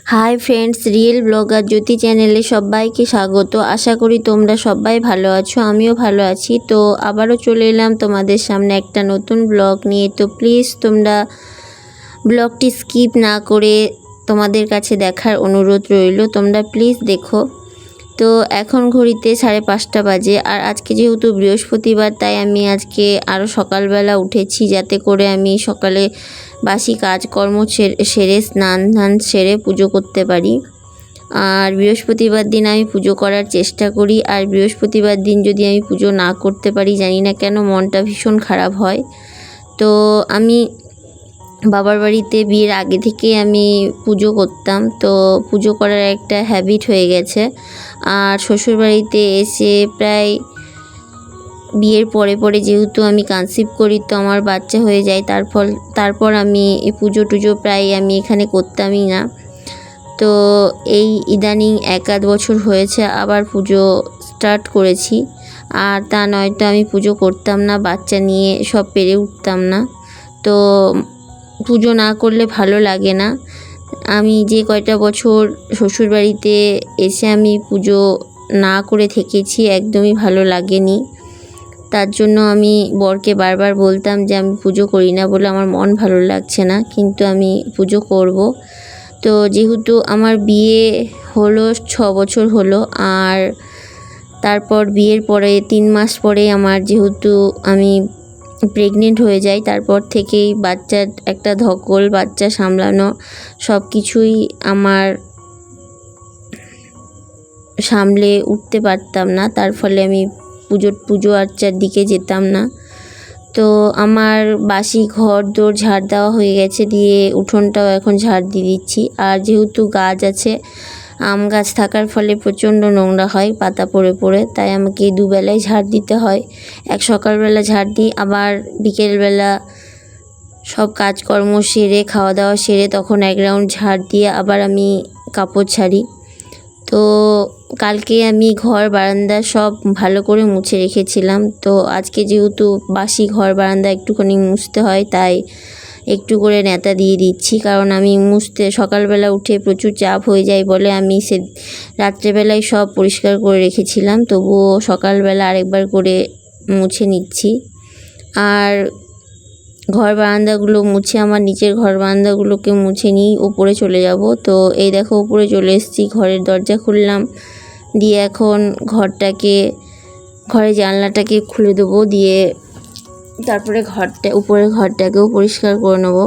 Hi friends, real blogger জ্যোতি চ্যানেলে সবাইকে স্বাগত। আশা করি তোমরা সবাই ভালো আছো, আমিও ভালো আছি। তো আবারও চলে এলাম তোমাদের সামনে একটা নতুন ব্লগ নিয়ে। তো প্লিজ তোমরা ব্লগটি স্কিপ না করে তোমাদের কাছে দেখার অনুরোধ রইল। তোমরা প্লিজ দেখো। তো এখন ঘড়িতে 5:30 বাজে, আর আজকে যেহেতু বৃহস্পতিবার তাই আমি আজকে আরও সকালবেলা উঠেছি, যাতে করে আমি সকালে বাসি কাজকর্ম সেরে স্নান সেরে পুজো করতে পারি। আর বৃহস্পতিবার দিন আমি পুজো করার চেষ্টা করি, আর বৃহস্পতিবার দিন যদি আমি পুজো না করতে পারি, জানি না কেন মনটা ভীষণ খারাপ হয়। তো আমি বাবার বাড়িতে বিয়ের আগে থেকে আমি পুজো করতাম, তো পুজো করার একটা হ্যাবিট হয়ে গেছে। আর শ্বশুরবাড়িতে এসে প্রায় বিয়ের পরে যেহেতু আমি কনসিভ করি, তো আমার বাচ্চা হয়ে যায়। তারপর আমি পুজো টুজো প্রায় আমি এখানে করতামই না। তো এই ইদানিং 1-8 বছর হয়েছে আবার পুজো স্টার্ট করেছি। আর তা নয়তো আমি পুজো করতাম না, বাচ্চা নিয়ে সব পেরে উঠতাম না। তো পুজো না করলে ভালো লাগে না। আমি যে কয়টা বছর শ্বশুরবাড়িতে এসে আমি পুজো না করে থেকেছি, একদমই ভালো লাগেনি। তার জন্য আমি বরকে বারবার বলতাম যে আমি পুজো করি না বলে আমার মন ভালো লাগছে না, কিন্তু আমি পুজো করব। তো যেহেতু আমার বিয়ে হলো 6 বছর হলো, আর তারপর বিয়ের পরে 3 মাস পরে আমার যেহেতু আমি প্রেগনেন্ট হয়ে যাই, তারপর থেকেই বাচ্চার একটা ধকল, বাচ্চা সামলানো সব কিছুই আমার সামলে উঠতে পারতাম না। তার ফলে আমি পুজো আর্চার দিকে যেতাম না। তো আমার বাসি ঘর দোর ঝাড় দেওয়া হয়ে গেছে, দিয়ে উঠোনটাও এখন ঝাড় দিয়ে দিচ্ছি। আর যেহেতু গাছ আছে, আম গাছ থাকার ফলে প্রচণ্ড নোংরা হয় পাতা পড়ে, তাই আমাকে দুবেলায় ঝাড় দিতে হয়। এক সকালবেলা ঝাড় দিই, আবার বিকেলবেলা সব কাজকর্ম সেরে খাওয়া দাওয়া সেরে তখন 1 রাউন্ড ঝাড় দিয়ে আবার আমি কাপড় ছাড়ি। তো কালকে আমি ঘর বারান্দা সব ভালো করে মুছে রেখেছিলাম। তো আজকে যেহেতু বাসি ঘর বারান্দা একটুখানি মুছতে হয়, তাই একটু করে ন্যাতা দিয়ে দিচ্ছি। কারণ আমি মুছতে সকালবেলা উঠে প্রচুর চাপ হয়ে যায় বলে আমি রাত্রেবেলায় সব পরিষ্কার করে রেখেছিলাম, তবুও সকালবেলা আরেকবার করে মুছে নিচ্ছি। আর ঘর বারান্দাগুলো মুছে আমার নিচের ঘর বারান্দাগুলোকে মুছে নিই, ওপরে চলে যাব। তো এই দেখো ওপরে চলে এসেছি, ঘরের দরজা খুললাম, দিয়ে এখন ঘরের জানলাটাকে খুলে দেবো, দিয়ে তারপরে উপরের ঘরটাকেও পরিষ্কার করে নেব।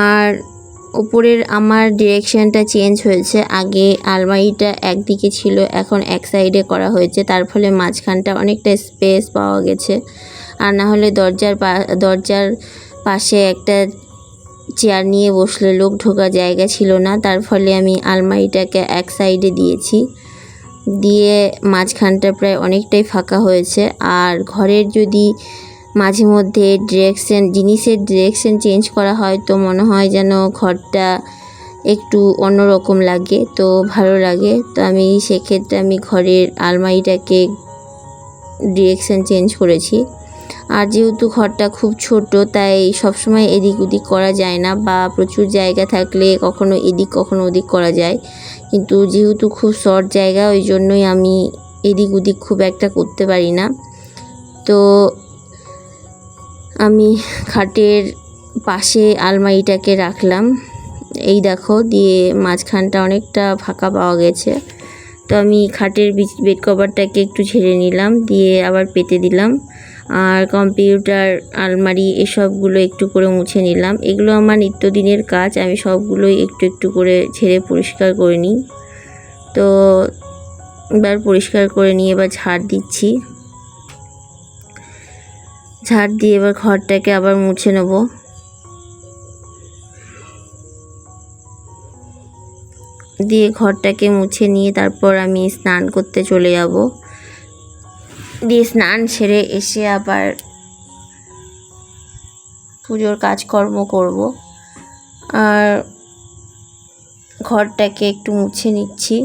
আর উপরের আমার ডিরেকশানটা চেঞ্জ হয়েছে, আগে আলমারিটা একদিকে ছিল, এখন এক সাইডে করা হয়েছে। তার ফলে মাঝখানটা অনেকটা স্পেস পাওয়া গেছে। আর না হলে দরজার পাশে একটা চেয়ার নিয়ে বসলে লোক ঢোকার জায়গা ছিল না। তার ফলে আমি আলমারিটাকে এক সাইডে দিয়েছি, দিয়ে মাঝখানটা প্রায় অনেকটাই ফাঁকা হয়েছে। আর ঘরের যদি মাঝে মধ্যে জিনিসের ডিরেকশন চেঞ্জ করা হয়, তো মনে হয় যেন ঘরটা একটু অন্যরকম লাগে, তো ভালো লাগে। তো আমি সেক্ষেত্রে আমি ঘরের আলমারিটাকে ডিরেকশন চেঞ্জ করেছি। আর যেহেতু ঘরটা খুব ছোট, তাই সবসময় এদিক ওদিক করা যায় না, বা প্রচুর জায়গা থাকলে কখনো এদিক কখনো ওদিক করা যায়। কিন্তু যেহেতু খুব শর্ট জায়গা, ওই জন্যই আমি এদিক ওদিক খুব একটা করতে পারি না। তো আমি খাটের পাশে আলমারিটাকে রাখলাম, এই দেখো, দিয়ে মাঝখানটা অনেকটা ফাঁকা পাওয়া গেছে। তো আমি খাটের বেড কভারটাকে একটু ঝেড়ে নিলাম, দিয়ে আবার পেতে দিলাম। আর কম্পিউটার, আলমারি এসবগুলো একটু করে মুছে নিলাম। এগুলো আমার নিত্যদিনের কাজ, আমি সবগুলোই একটু করে ঝেড়ে পরিষ্কার করে নিই। তো এবার পরিষ্কার করে নিয়ে এবার ঝাড় দিচ্ছি, ঝাড় দিয়ে এবার ঘরটাকে আবার মুছে নেব। দিয়ে ঘরটাকে মুছে নিয়ে তারপর আমি স্নান করতে চলে যাব। দিয়ে স্নান সেরে এসে আবার পুজোর কাজকর্ম করব। আর ঘরটাকে একটু মুছে নিচ্ছি।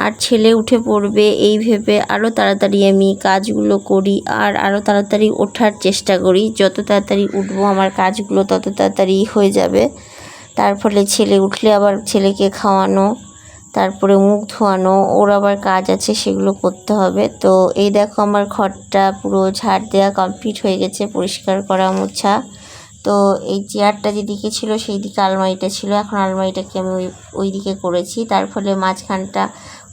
আর ছেলে উঠে পড়বে এই ভেবে আরও তাড়াতাড়ি আমি কাজগুলো করি, আর আরও তাড়াতাড়ি ওঠার চেষ্টা করি। যত তাড়াতাড়ি উঠবো আমার কাজগুলো তত তাড়াতাড়ি হয়ে যাবে। তার ফলে ছেলে উঠলে আবার ছেলেকে খাওয়ানো, তারপরে মুখ ধোয়ানো, ওর আবার কাজ আছে, সেগুলো করতে হবে। তো এই দেখো আমার ঘরটা পুরো ঝাড় দেওয়া কমপ্লিট হয়ে গেছে, পরিষ্কার করা মোছা। তো এই চেয়ারটা যেদিকে ছিল সেই দিকে আলমারিটা ছিল, এখন আলমারিটাকে আমি ওই দিকে করেছি। তার ফলে মাঝখানটা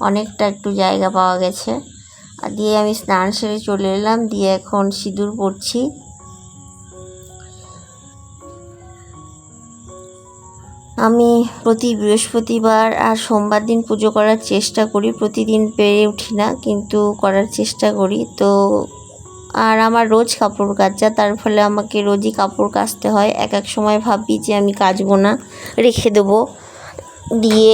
অনেকটা একটু জায়গা পাওয়া গেছে। আর দিয়ে আমি স্নান সেরে চলে এলাম, দিয়ে এখন সিঁদুর পরছি। আমি প্রতি বৃহস্পতিবার আর সোমবার দিন পুজো করার চেষ্টা করি, প্রতিদিন পেরে উঠি না, কিন্তু করার চেষ্টা করি। তো আর আমার রোজ কাপড় কাচা, তার ফলে আমাকে রোজই কাপড় কাচতে হয়। এক এক সময় ভাবি যে আমি কাচবো না, রেখে দেবো, দিয়ে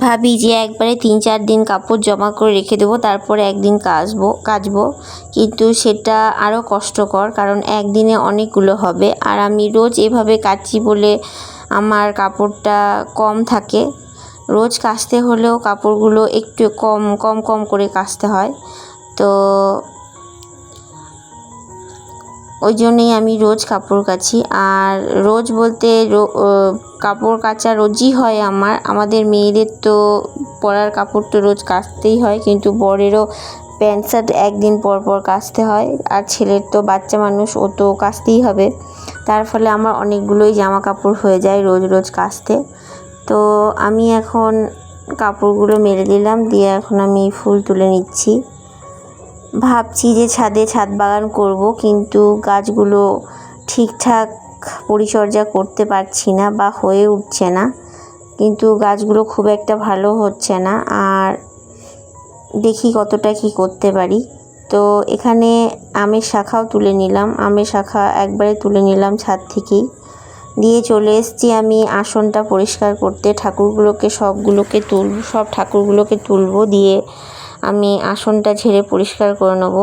ভাবি যে একবারে 3-4 দিন কাপড় জমা করে রেখে দেবো, তারপরে একদিন কাচবো। কিন্তু সেটা আরও কষ্টকর, কারণ একদিনে অনেকগুলো হবে। আর আমি রোজ এভাবে কাচি বলে আমার কাপড়টা কম থাকে। রোজ কাচতে হলেও কাপড়গুলো একটু কম করে কাচতে হয়। তো ওই জন্যেই আমি রোজ কাপড় কাচি। আর রোজ বলতে কাপড় কাচা রোজই হয় আমাদের মেয়েদের তো পরার কাপড় তো রোজ কাচতেই হয়, কিন্তু বরেরও প্যান্ট শার্ট একদিন পর পর কাচতে হয়। আর ছেলের তো বাচ্চা মানুষ, ও তো কাচতেই হবে। তার ফলে আমার অনেকগুলোই জামা কাপড় হয়ে যায় রোজ রোজ কাচতে। তো আমি এখন কাপড়গুলো মেলে দিলাম, দিয়ে এখন আমি ফুল তুলে নিচ্ছি। ভাবছি যে ছাদ বাগান করব, কিন্তু গাছগুলো ঠিকঠাক পরিচর্যা করতে পারছি না বা হয়ে উঠছে না, কিন্তু গাছগুলো খুব একটা ভালো হচ্ছে না। আর দেখি কতটা কি করতে পারি। তো এখানে আমের শাখাও তুলে নিলাম, আমের শাখা একবারে তুলে নিলাম ছাদ থেকেই, দিয়ে চলে এসেছি আমি আসনটা পরিষ্কার করতে। সব ঠাকুরগুলোকে তুলবো, দিয়ে আমি আসনটা ঝেড়ে পরিষ্কার করে নেব।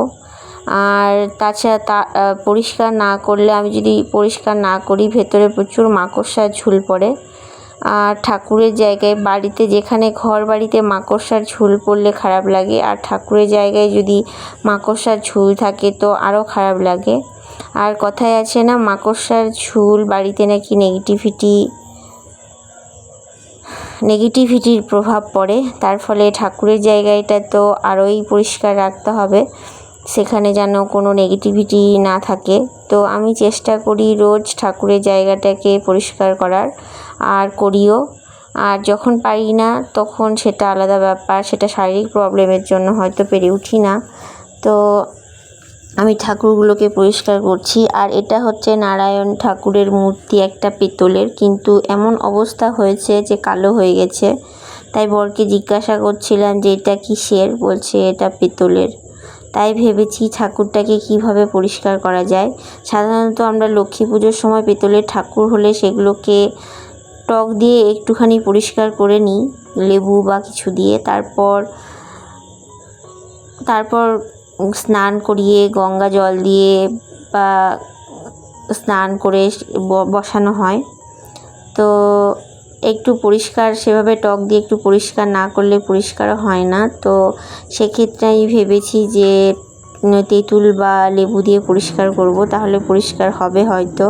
আর তাছাড়া পরিষ্কার না করলে, আমি যদি পরিষ্কার না করি, ভেতরে প্রচুর মাকড়সার ঝুল পড়ে। আর ঠাকুরের জায়গায়, বাড়িতে যেখানে ঘর বাড়িতে মাকড়সার ঝুল পড়লে খারাপ লাগে, আর ঠাকুরের জায়গায় যদি মাকড়সার ঝুল থাকে তো আরও খারাপ লাগে। আর কথায় আছে না, মাকড়সার ঝুল বাড়িতে নাকি নেগেটিভিটির প্রভাব পড়ে। তার ফলে ঠাকুরের জায়গাটা তো আরোই পরিষ্কার রাখতে হবে, সেখানে যেন কোনো নেগেটিভিটি না থাকে। তো আমি চেষ্টা করি রোজ ঠাকুরের জায়গাটাকে পরিষ্কার করার, আর করিও। আর যখন পারি না তখন সেটা আলাদা ব্যাপার, সেটা শারীরিক প্রবলেমের জন্য হয়তো পেরে উঠি না। তো আমি ঠাকুরগুলোকে পরিষ্কার করছি। আর এটা হচ্ছে নারায়ণ ঠাকুরের মূর্তি, একটা পিতলের, কিন্তু এমন অবস্থা হয়েছে যে কালো হয়ে গেছে। তাই বরকে জিজ্ঞাসা করছিলাম যে এটা কিসের, বলছে এটা পিতলের। তাই ভেবেছি ঠাকুরটাকে কিভাবে পরিষ্কার করা যায়। সাধারণত আমরা লক্ষ্মী পুজোর সময় পিতলের ঠাকুর হলে সেগুলোকে টক দিয়ে একটুখানি পরিষ্কার করে নিই, লেবু বা কিছু দিয়ে। তারপর স্নান করিয়ে গঙ্গা জল দিয়ে বা স্নান করে বসানো হয়। তো একটু পরিষ্কার, সেভাবে টক দিয়ে একটু পরিষ্কার না করলে পরিষ্কার হয় না। তো সেক্ষেত্রে আমি ভেবেছি যে তেঁতুল বা লেবু দিয়ে পরিষ্কার করব, তাহলে পরিষ্কার হবে হয়তো।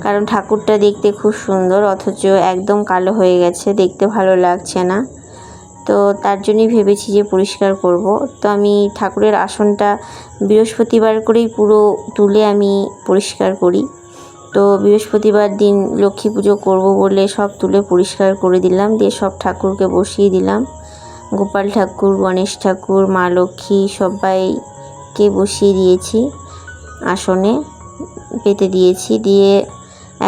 কারণ ঠাকুরটা দেখতে খুব সুন্দর, অথচ একদম কালো হয়ে গেছে, দেখতে ভালো লাগছে না। তো তার জন্যই ভেবেছি যে পরিষ্কার করব। তো আমি ঠাকুরের আসনটা বৃহস্পতিবার করেই পুরো তুলে আমি পরিষ্কার করি। তো বৃহস্পতিবার দিন লক্ষ্মী পুজো করব বলে সব তুলে পরিষ্কার করে দিলাম, দিয়ে সব ঠাকুরকে বসিয়ে দিলাম। গোপাল ঠাকুর, গণেশ ঠাকুর, মা লক্ষ্মী সবাইকে বসিয়ে দিয়েছি, আসনে পেতে দিয়েছি। দিয়ে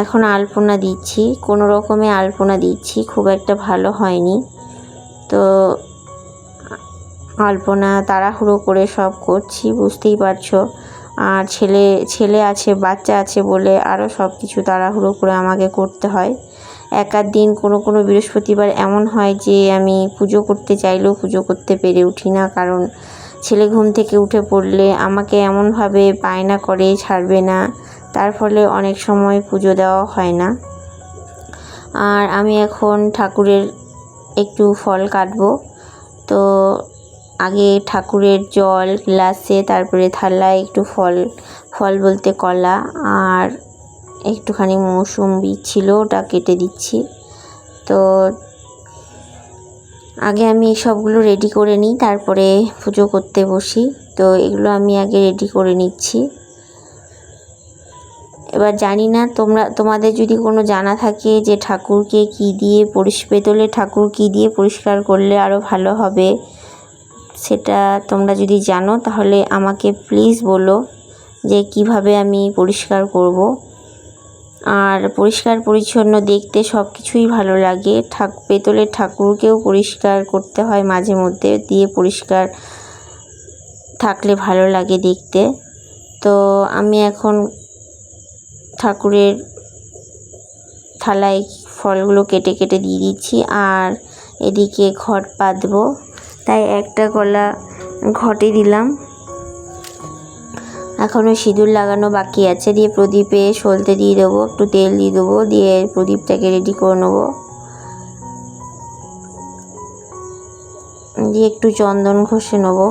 এখন আলপনা দিচ্ছি, কোনো রকমে আলপনা দিচ্ছি, খুব একটা ভালো হয়নি। তো আলপনা তাড়াহুড়ো করে সব করছি, বুঝতেই পারছো। আর ছেলে আছে, বাচ্চা আছে বলে আরও সব কিছু তাড়াহুড়ো করে আমাকে করতে হয়। এক দিন কোনো বৃহস্পতিবার এমন হয় যে আমি পুজো করতে চাইলেও পুজো করতে পেরে উঠি না, কারণ ছেলে ঘুম থেকে উঠে পড়লে আমাকে এমনভাবে বায়না করে, ছাড়বে না। তার ফলে অনেক সময় পুজো দেওয়া হয় না। আর আমি এখন ঠাকুরের একটু ফল কাটবো। তো আগে ঠাকুরের জল গ্লাসে, তারপরে থালায় একটু ফল বলতে কলা আর একটুখানি মৌসুম্বি ছিল, ওটা কেটে দিচ্ছি। তো আগে আমি সবগুলো রেডি করে নিই, তারপরে পুজো করতে বসি। তো এগুলো আমি আগে রেডি করে নিচ্ছি। এবার জানি না তোমাদের যদি কোনো জানা থাকে যে ঠাকুরকে কী দিয়ে পেতলের ঠাকুর কী দিয়ে পরিষ্কার করলে আরও ভালো হবে, সেটা তোমরা যদি জানো তাহলে আমাকে প্লিজ বলো যে কিভাবে আমি পরিষ্কার করব। আর পরিষ্কার পরিচ্ছন্ন দেখতে সব কিছুই ভালো লাগে। পেতলের ঠাকুরকেও পরিষ্কার করতে হয় মাঝে মধ্যে, দিয়ে পরিষ্কার থাকলে ভালো লাগে দেখতে। তো আমি এখন ঠাকুরের থালায় ফলগুলো কেটে কেটে দিয়ে দিচ্ছি, আর এদিকে ঘট পাতবো, তাই একটা কলা ঘটে দিলাম। এখনও সিঁদুর লাগানো বাকি আছে, দিয়ে প্রদীপে সলতে দিয়ে দেবো, একটু তেল দিয়ে দেবো, দিয়ে প্রদীপটাকে রেডি করে নেবো। দিয়ে একটু চন্দন ঘষে নেবো,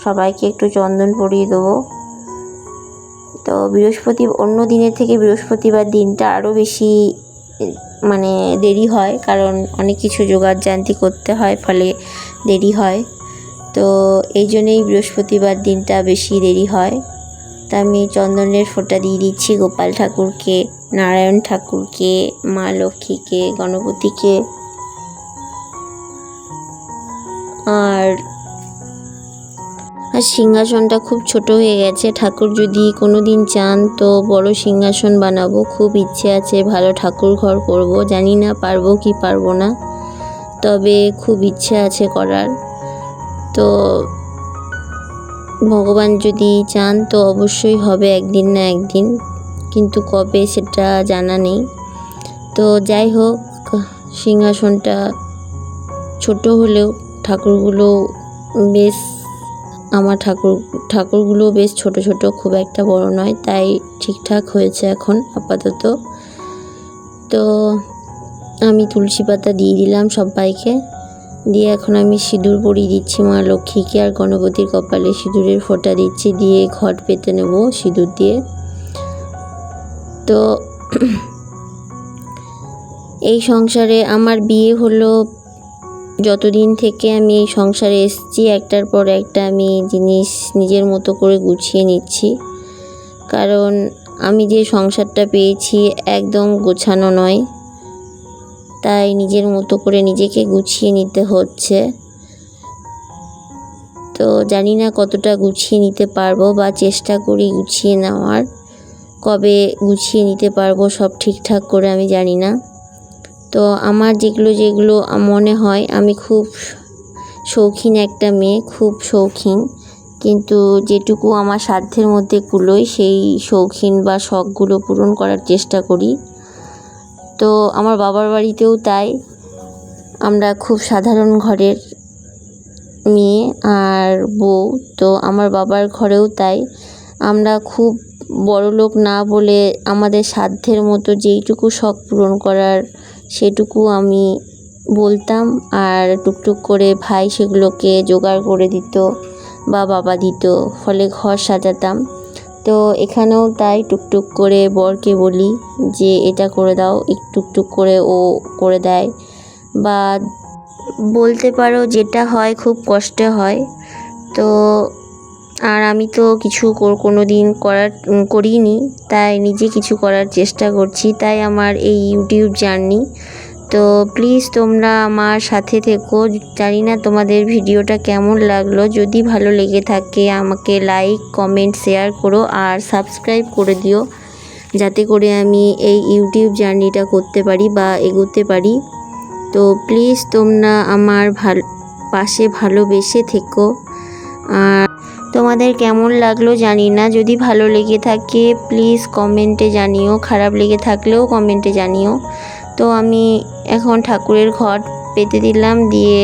সবাইকে একটু চন্দন পরিয়ে দেবো। তো অন্য দিনের থেকে বৃহস্পতিবার দিনটা আরও বেশি মানে দেরি হয়, কারণ অনেক কিছু জোগাড় জান্তি করতে হয়, ফলে দেরি হয়। তো এই জন্যেই বৃহস্পতিবার দিনটা বেশি দেরি হয়। তা আমি চন্দনের ফোঁটা দিয়ে দিচ্ছি গোপাল ঠাকুরকে, নারায়ণ ঠাকুরকে, মা লক্ষ্মীকে, গণপতিকে। আর সিংহাসনটা খুব ছোট হয়ে গেছে। ঠাকুর যদি কোনো দিন চান তো বড় সিংহাসন বানাবো, খুব ইচ্ছে আছে, ভালো ঠাকুর ঘর করব। জানি না পারবো কি পারবো না, তবে খুব ইচ্ছে আছে করার। তো ভগবান যদি চান তো অবশ্যই হবে একদিন না একদিন, কিন্তু কবে সেটা জানা নেই। তো যাই হোক, সিংহাসনটা ছোট হলেও ঠাকুরগুলো বেশ, আমার ঠাকুরগুলো বেশ ছোট ছোট, খুব একটা বড় নয়, তাই ঠিকঠাক হয়েছে এখন আপাতত। তো আমি তুলসী পাতা দিয়ে দিলাম সবাইকে, দিয়ে এখন আমি সিঁদুর পরিয়ে দিচ্ছি মা লক্ষ্মীকে, আর গণপতির কপালে সিঁদুরের ফোঁটা দিচ্ছি, দিয়ে ঘট পেতে নেব সিঁদুর দিয়ে। তো এই সংসারে আমার বিয়ে হলো, যতদিন থেকে আমি এই সংসারে এসেছি একটার পর একটা আমি জিনিস নিজের মতো করে গুছিয়ে নিচ্ছি, কারণ আমি যে সংসারটা পেয়েছি একদম গোছানো নয়, তাই নিজের মতো করে নিজেকে গুছিয়ে নিতে হচ্ছে। তো জানি না কতটা গুছিয়ে নিতে পারবো, বা চেষ্টা করি গুছিয়ে নেওয়ার, কবে গুছিয়ে নিতে পারবো সব ঠিকঠাক করে আমি জানি না। তো আমার যেগুলো মনে হয়, আমি খুব শৌখিন একটা মেয়ে, খুব শৌখিন, কিন্তু যেটুকু আমার সাধ্যের মধ্যে কুলোয় সেই শৌখিন বা শখগুলো পূরণ করার চেষ্টা করি। তো আমার বাবার বাড়িতেও তাই, আমরা খুব সাধারণ ঘরের মেয়ে আর বউ। তো আমার বাবার ঘরেও তাই, আমরা খুব বড়লোক না বলে আমাদের সাধ্যের মতো যেইটুকু শখ পূরণ করার সেটুকু আমি বলতাম, আর টুকটুক করে ভাই সেগুলোকে জোগাড় করে দিত বা বাবা দিত, ফলে ঘর সাজাতাম। তো এখানেও তাই, টুকটুক করে বরকে বলি যে এটা করে দাও, টুকটুক করে ও করে দেয়, বা বলতে পারো যেটা হয় খুব কষ্টে হয়। তো আর আমি তো কিছু কোনো দিন করিনি, তাই নিজে কিছু করার চেষ্টা করছি, তাই আমার এই ইউটিউব জার্নি। তো প্লিজ তোমরা আমার সাথে থেকো। জানি না তোমাদের ভিডিওটা কেমন লাগলো, যদি ভালো লেগে থাকে আমাকে লাইক, কমেন্ট, শেয়ার করো, আর সাবস্ক্রাইব করে দিও, যাতে করে আমি এই ইউটিউব জার্নিটা করতে পারি বা এগোতে পারি। তো প্লিজ তোমরা আমার পাশে ভালোবেসে থেকো। আর তোমাদের কেমন লাগলো জানি না, যদি ভালো লেগে থাকে প্লিজ কমেন্টে জানিও, খারাপ লেগে থাকলেও কমেন্টে জানিও। তো আমি এখন ঠাকুরের ঘট পেতে দিলাম, দিয়ে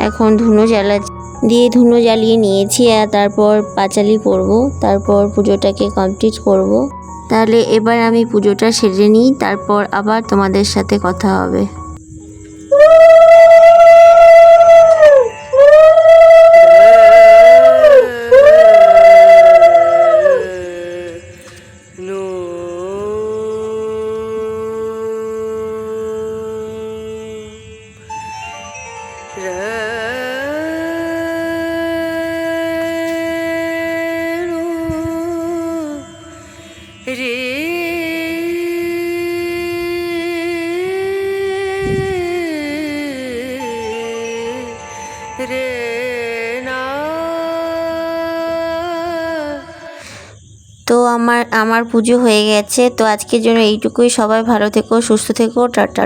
এখন ধুনো জ্বালিয়ে নিয়েছি, আর তারপর পাঁচালি পরব, তারপর পুজোটাকে কমপ্লিট করব। তাহলে এবার আমি পুজোটা সেরে নিই, তারপর আবার তোমাদের সাথে কথা হবে। রে না। তো আমার পুজো হয়ে গেছে। তো আজকের জন্য এইটুকুই। সবাই ভালো থেকো, সুস্থ থেকো, টাটা।